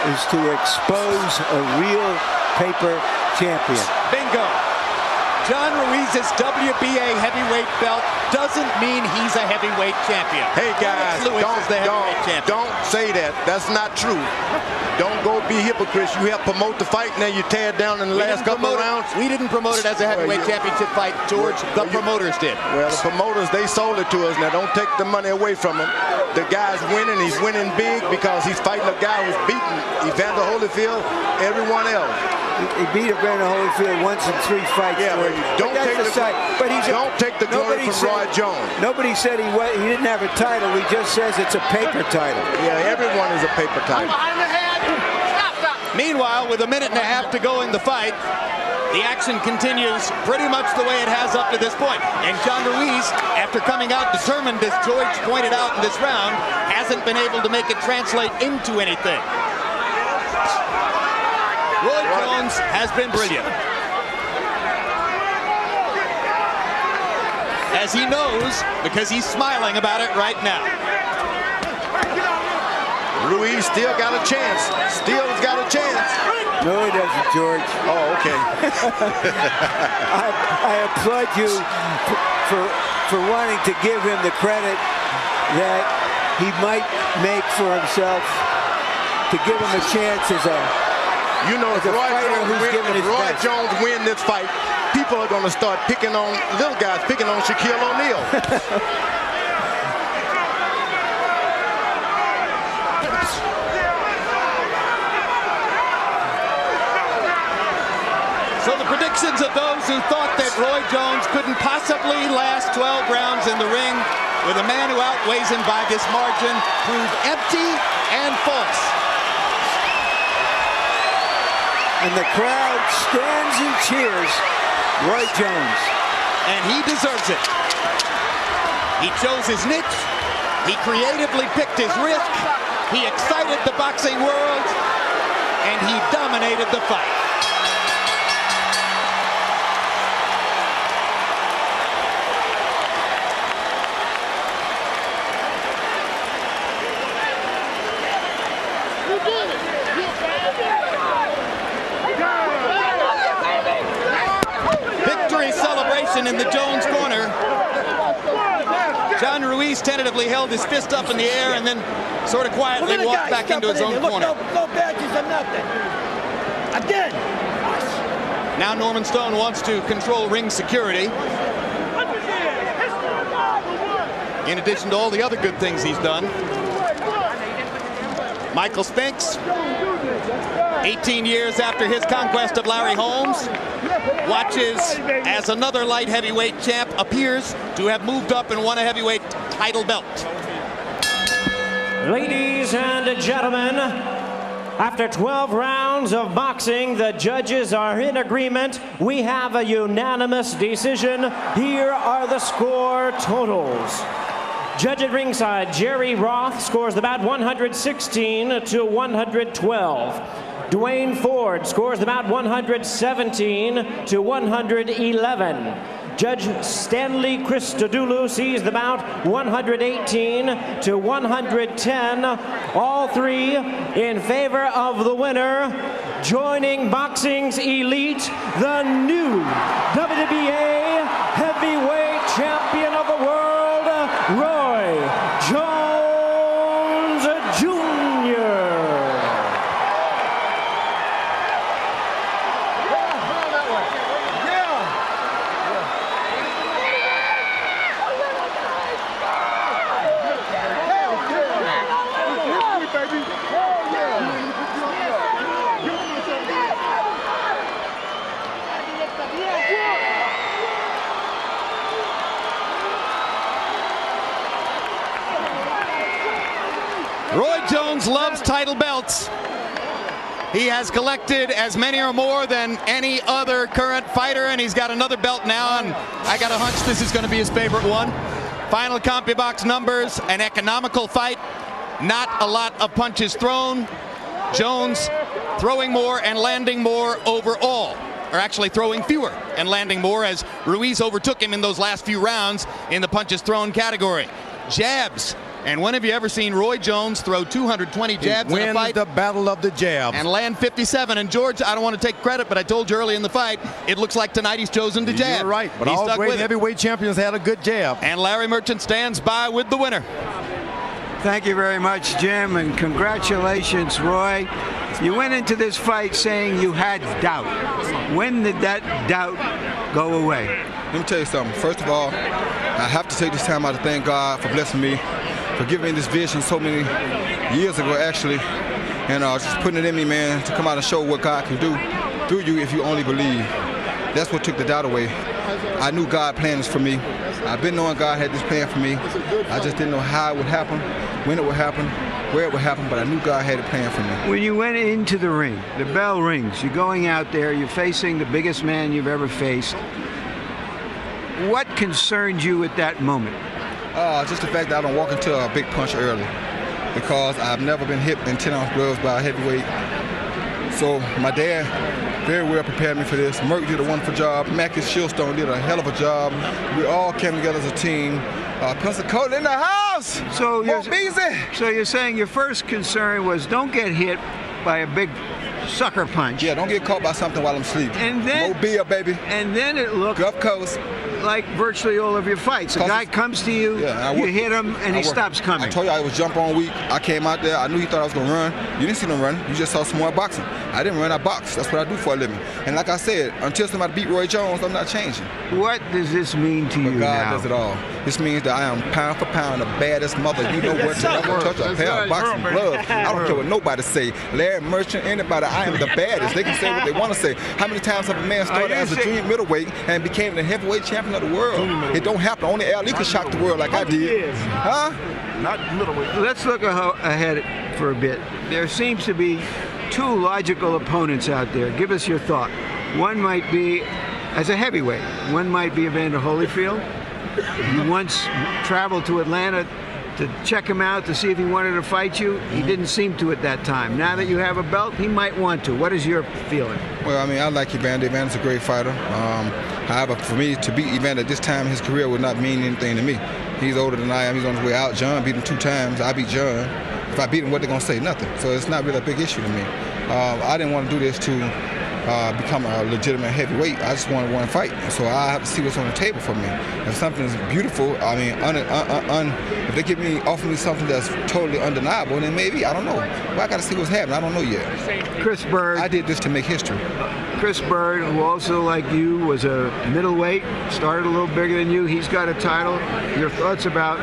is to expose a real paper champion. Bingo. John Ruiz's WBA heavyweight belt doesn't mean he's a heavyweight champion. Hey guys, don't say that. That's not true. Don't go be hypocrites. You help promote the fight, and then you tear it down in the last couple of rounds. We didn't promote it as a heavyweight championship fight, George. The promoters did. Well, the promoters, they sold it to us. Now, don't take the money away from him. The guy's winning. He's winning big because he's fighting a guy who's beaten Evander Holyfield, everyone else. He beat Evander Holyfield once in 3 fights. Yeah, but don't take the glory from Roy Jones. Nobody said he didn't have a title. He just says it's a paper title. Yeah, everyone is a paper title. Meanwhile, with a minute and a half to go in the fight, the action continues pretty much the way it has up to this point. And John Ruiz, after coming out determined, as George pointed out in this round, hasn't been able to make it translate into anything. Roy Jones has been brilliant. As he knows, because he's smiling about it right now. Ruiz still got a chance. Still's got a chance. No, he doesn't, George. Oh, okay. I applaud you for wanting to give him the credit that he might make for himself, to give him a chance as a Roy Jones win this fight, people are going to start picking on little guys, picking on Shaquille O'Neal. So the predictions of those who thought that Roy Jones couldn't possibly last 12 rounds in the ring with a man who outweighs him by this margin prove empty and false. And the crowd stands and cheers Roy Jones. And he deserves it. He chose his niche. He creatively picked his risk. He excited the boxing world. And he dominated the fight. In the Jones corner. John Ruiz tentatively held his fist up in the air and then sort of quietly walked back into his own corner. No badges or nothing. Again. Now Norman Stone wants to control ring security. In addition to all the other good things he's done. Michael Spinks, 18 years after his conquest of Larry Holmes, watches as another light heavyweight champ appears to have moved up and won a heavyweight title belt. Ladies and gentlemen, after 12 rounds of boxing, the judges are in agreement. We have a unanimous decision. Here are the score totals. Judge at ringside, Jerry Roth scores the bout 116 to 112. Dwayne Ford scores the bout 117 to 111. Judge Stanley Christodoulou sees the bout 118 to 110. All three in favor of the winner. Joining boxing's elite, the new WBA heavyweight champion of the world, Roy Jones Jr. Roy Jones loves title belts. He has collected as many or more than any other current fighter, and he's got another belt now, and I got a hunch this is going to be his favorite one. Final CompuBox numbers, an economical fight, not a lot of punches thrown. Jones throwing more and landing more overall, or actually throwing fewer and landing more, as Ruiz overtook him in those last few rounds in the punches thrown category. Jabs. And when have you ever seen Roy Jones throw 220 jabs in a fight? The battle of the jabs. And land 57. And George, I don't want to take credit, but I told you early in the fight, it looks like tonight he's chosen to jab. You're right, but He's all stuck great with it. heavyweight champions had a good jab. And Larry Merchant stands by with the winner. Thank you very much, Jim, and congratulations, Roy. You went into this fight saying you had doubt. When did that doubt go away? Let me tell you something. First of all, I have to take this time out to thank God for blessing me, for giving me this vision so many years ago, actually, and just putting it in me, man, to come out and show what God can do through you if you only believe. That's what took the doubt away. I knew God planned this for me. I've been knowing God had this plan for me. I just didn't know how it would happen, when it would happen, where it would happen, but I knew God had a plan for me. When you went into the ring, the bell rings, you're going out there, you're facing the biggest man you've ever faced. What concerned you at that moment? Just the fact that I don't walk into a big punch early, because I've never been hit in 10-ounce gloves by a heavyweight. So my dad very well prepared me for this. Merck did a wonderful job. Mackie Shieldstone did a hell of a job. We all came together as a team. Pensacola in the house. So you're saying your first concern was don't get hit by a big sucker punch. Yeah, don't get caught by something while I'm sleeping. And then Mobile, baby. And then it looked Gulf Coast. like virtually all of your fights. A guy comes to you, you hit him, and he stops coming. I told you I was jump on weak. I came out there. I knew he thought I was going to run. You didn't see him run. You just saw some more boxing. I didn't run. I box. That's what I do for a living. And like I said, until somebody beat Roy Jones, I'm not changing. What does this mean to you God now? does it all. This means that I am pound for pound the baddest mother you know what to ever touch a pair of boxing gloves. I don't care what nobody say. Larry Merchant, anybody, I am the baddest. They can say what they want to say. How many times have a man started as a junior middleweight and became the heavyweight champion of the world? It don't happen. Only Ali could shock the world like I did. Huh? Not middleweight. Let's look ahead for a bit. There seems to be two logical opponents out there. Give us your thought. One might be, as a heavyweight, one might be Evander Holyfield. You once traveled to Atlanta to check him out to see if he wanted to fight you. He didn't seem to at that time. Now that you have a belt, he might want to. What is your feeling? Well, I mean, I like Evander. Evander's a great fighter. However, for me to beat Evander at this time in his career would not mean anything to me. He's older than I am. He's on his way out. John beat him 2 times. I beat John. If I beat him, what they gonna say? Nothing. So it's not really a big issue to me. I didn't want to do this to become a legitimate heavyweight. I just wanted one fight. So I have to see what's on the table for me. If something's beautiful, I mean, if they offer me something that's totally undeniable, then maybe, I don't know. Well, I got to see what's happening. I don't know yet. Chris Bird. I did this to make history. Chris Bird, who also, like you, was a middleweight, started a little bigger than you. He's got a title. Your thoughts about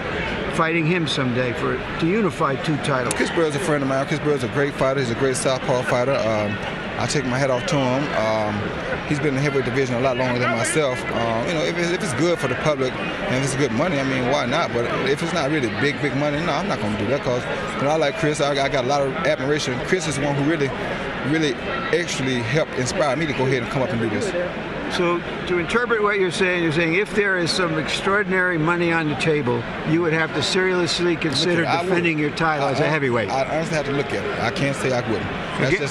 fighting him someday to unify 2 titles? Chris Bird's a friend of mine. Chris Bird's a great fighter. He's a great southpaw fighter. I take my hat off to him. He's been in the heavyweight division a lot longer than myself. You know, if it's good for the public and if it's good money, I mean, why not? But if it's not really big money, no, I'm not going to do that, because I like Chris. I got a lot of admiration. Chris is the one who really actually helped inspire me to go ahead and come up and do this. So to interpret what you're saying if there is some extraordinary money on the table, you would have to seriously consider defending your title as a heavyweight. I honestly have to look at it. I can't say I wouldn't.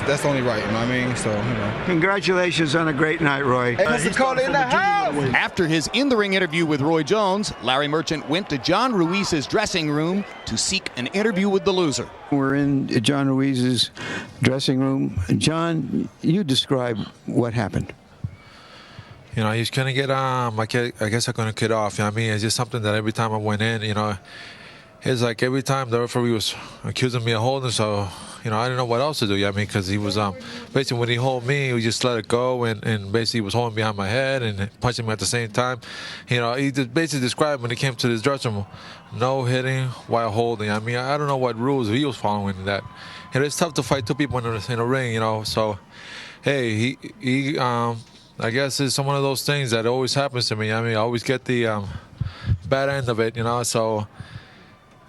That's only right, you know what I mean? So, you know. Congratulations on a great night, Roy. After his in-the-ring interview with Roy Jones, Larry Merchant went to John Ruiz's dressing room to seek an interview with the loser. We're in John Ruiz's dressing room. John, you describe what happened. You know, he's going to get, I guess I'm going to get off. You know what I mean? It's just something that every time I went in, you know, it's like every time the referee was accusing me of holding, so, you know, I didn't know what else to do. You know what I mean? Because he was, basically when he held me, he just let it go, and basically he was holding behind my head and punching me at the same time. You know, he basically described when he came to this dressing room, no hitting while holding. I mean, I don't know what rules he was following in that. You know, it's tough to fight two people in a ring, you know, so, hey, I guess it's one of those things that always happens to me. I mean, I always get the bad end of it, you know. So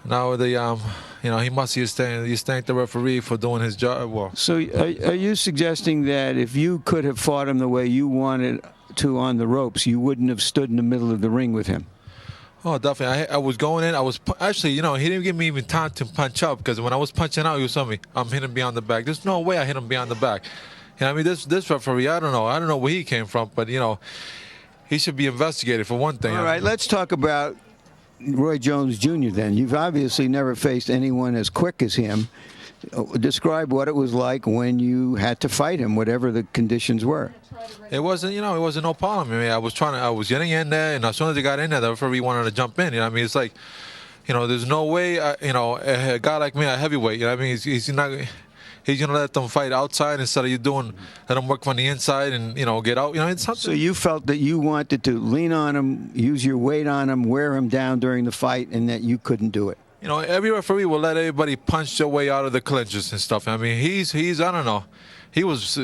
now you know, he must just thank the referee for doing his job well. So are you suggesting that if you could have fought him the way you wanted to on the ropes, you wouldn't have stood in the middle of the ring with him? Oh, definitely. I was going in. I was actually, you know, he didn't give me even time to punch up, because when I was punching out, he was telling me I'm hitting beyond the back. There's no way I hit him beyond the back. You know, I mean, this referee, I don't know where he came from, but, you know, he should be investigated for one thing. All right, let's talk about Roy Jones Jr. then. You've obviously never faced anyone as quick as him. Describe what it was like when you had to fight him, whatever the conditions were. It wasn't, you know, it wasn't no problem. I mean, I was getting in there, and as soon as I got in there, the referee wanted to jump in. You know what I mean? It's like, you know, there's no way, you know, a guy like me, a heavyweight, you know what I mean? He's not... He's going to let them fight outside instead of let them work from the inside and, you know, get out. You know, it's something. So you felt that you wanted to lean on him, use your weight on him, wear him down during the fight, and that you couldn't do it? You know, every referee will let everybody punch their way out of the clinches and stuff. I mean, he's I don't know. He was